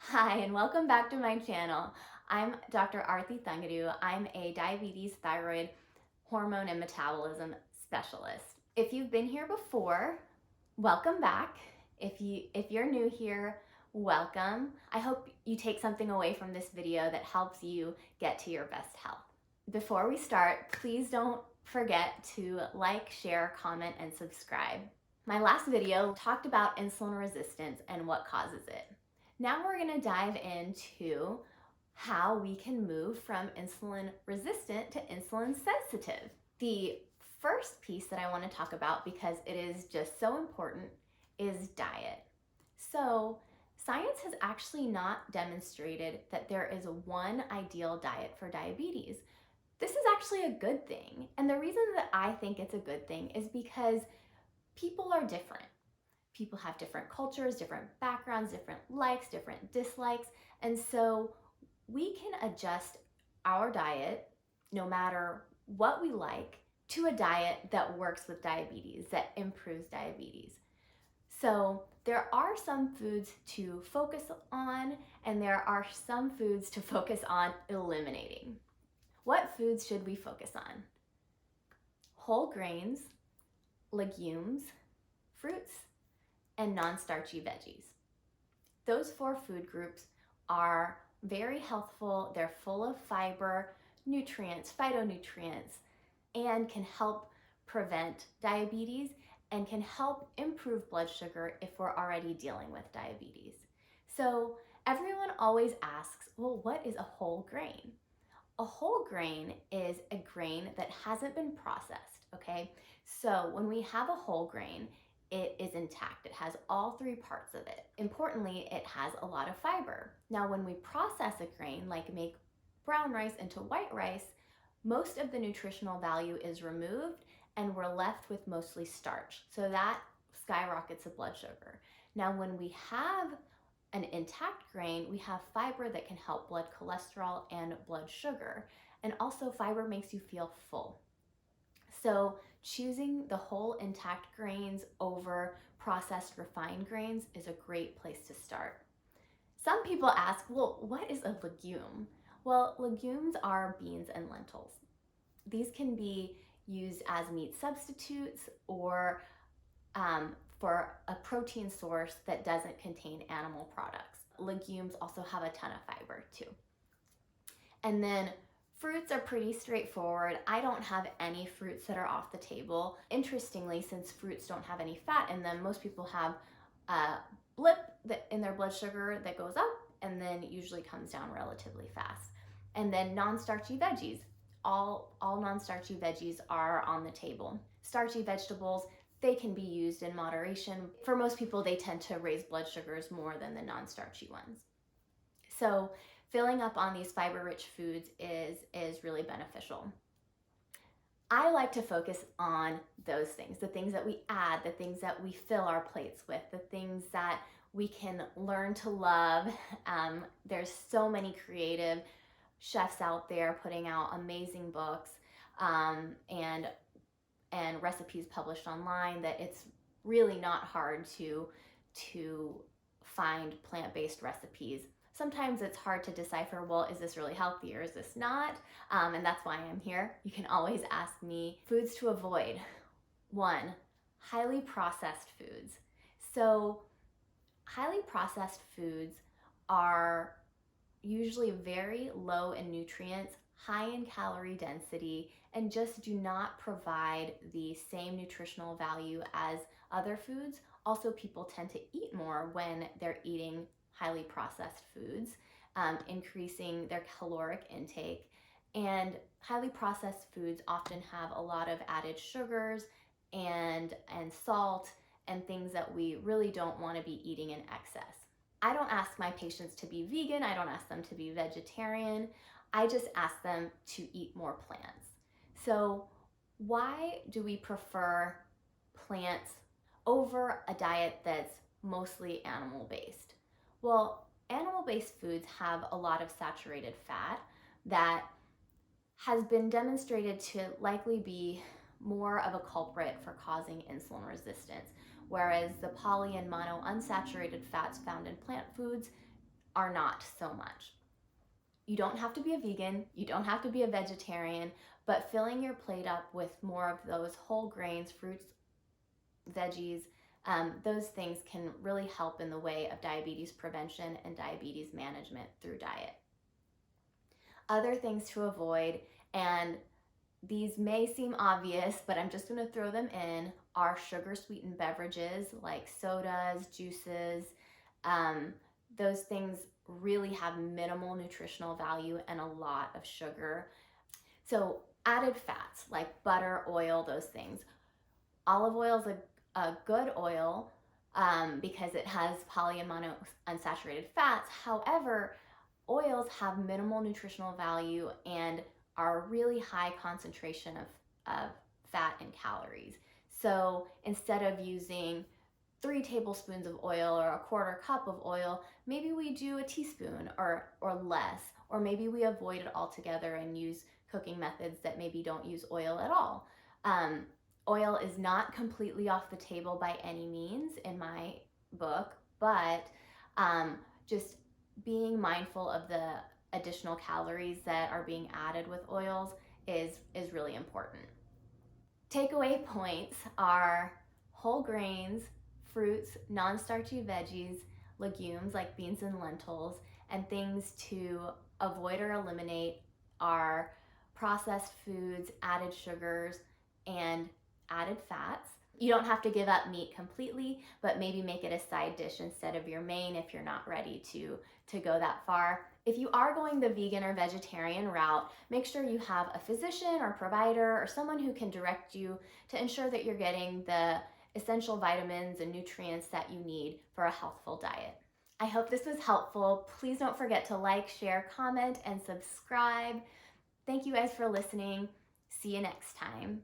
Hi, and welcome back to my channel. I'm Dr. Arti Thangudu. I'm a diabetes, thyroid, hormone, and metabolism specialist. If you've been here before, welcome back. If you're new here, welcome. I hope you take something away from this video that helps you get to your best health. Before we start, please don't forget to like, share, comment, and subscribe. My last video talked about insulin resistance and what causes it. Now we're going to dive into how we can move from insulin resistant to insulin sensitive. The first piece that I want to talk about, because it is just so important, is diet. So science has actually not demonstrated that there is one ideal diet for diabetes. This is actually a good thing. And the reason that I think it's a good thing is because people are different. People have different cultures, different backgrounds, different likes, different dislikes. And so we can adjust our diet, no matter what we like, to a diet that works with diabetes, that improves diabetes. So there are some foods to focus on, and there are some foods to focus on eliminating. What foods should we focus on? Whole grains, legumes, fruits, and non-starchy veggies. Those four food groups are very healthful. They're full of fiber, nutrients, phytonutrients, and can help prevent diabetes and can help improve blood sugar if we're already dealing with diabetes. So everyone always asks, well, what is a whole grain? A whole grain is a grain that hasn't been processed, okay? So when we have a whole grain, it is intact. It has all three parts of it. Importantly, it has a lot of fiber. Now, when we process a grain, like make brown rice into white rice, most of the nutritional value is removed and we're left with mostly starch. So that skyrockets the blood sugar. Now, when we have an intact grain, we have fiber that can help blood cholesterol and blood sugar. And also fiber makes you feel full. So choosing the whole intact grains over processed refined grains is a great place to start. Some people ask, well, what is a legume? Well, legumes are beans and lentils. These can be used as meat substitutes or for a protein source that doesn't contain animal products. Legumes also have a ton of fiber too. And then fruits are pretty straightforward. I don't have any fruits that are off the table. Interestingly, since fruits don't have any fat in them, most people have a blip in their blood sugar that goes up and then usually comes down relatively fast. And then non-starchy veggies. All non-starchy veggies are on the table. Starchy vegetables, they can be used in moderation. For most people, they tend to raise blood sugars more than the non-starchy ones. So filling up on these fiber-rich foods is really beneficial. I like to focus on those things, the things that we add, the things that we fill our plates with, the things that we can learn to love. There's so many creative chefs out there putting out amazing books and recipes published online that it's really not hard to find plant-based recipes. Sometimes it's hard to decipher, well, is this really healthy or is this not? And that's why I'm here. You can always ask me. Foods to avoid. 1, highly processed foods. So highly processed foods are usually very low in nutrients, high in calorie density, and just do not provide the same nutritional value as other foods. Also, people tend to eat more when they're eating highly processed foods, increasing their caloric intake. And highly processed foods often have a lot of added sugars and salt and things that we really don't want to be eating in excess. I don't ask my patients to be vegan. I don't ask them to be vegetarian. I just ask them to eat more plants. So why do we prefer plants over a diet that's mostly animal-based? Well, animal-based foods have a lot of saturated fat that has been demonstrated to likely be more of a culprit for causing insulin resistance, whereas the poly and mono unsaturated fats found in plant foods are not so much. You don't have to be a vegan, you don't have to be a vegetarian, but filling your plate up with more of those whole grains, fruits, veggies, those things can really help in the way of diabetes prevention and diabetes management through diet. Other things to avoid, and these may seem obvious, but I'm just going to throw them in, are sugar sweetened beverages like sodas, juices. Those things really have minimal nutritional value and a lot of sugar. So added fats like butter, oil, those things. Olive oil is a good oil because it has polyunsaturated fats. However, oils have minimal nutritional value and are a really high concentration of fat and calories. So instead of using 3 tablespoons of oil or a quarter cup of oil, maybe we do a teaspoon or less, or maybe we avoid it altogether and use cooking methods that maybe don't use oil at all. Oil is not completely off the table by any means in my book, but just being mindful of the additional calories that are being added with oils is really important. Takeaway points are whole grains, fruits, non-starchy veggies, legumes like beans and lentils, and things to avoid or eliminate are processed foods, added sugars, and added fats. You don't have to give up meat completely, but maybe make it a side dish instead of your main if you're not ready to go that far. If you are going the vegan or vegetarian route, make sure you have a physician or provider or someone who can direct you to ensure that you're getting the essential vitamins and nutrients that you need for a healthful diet. I hope this was helpful. Please don't forget to like, share, comment, and subscribe. Thank you guys for listening. See you next time.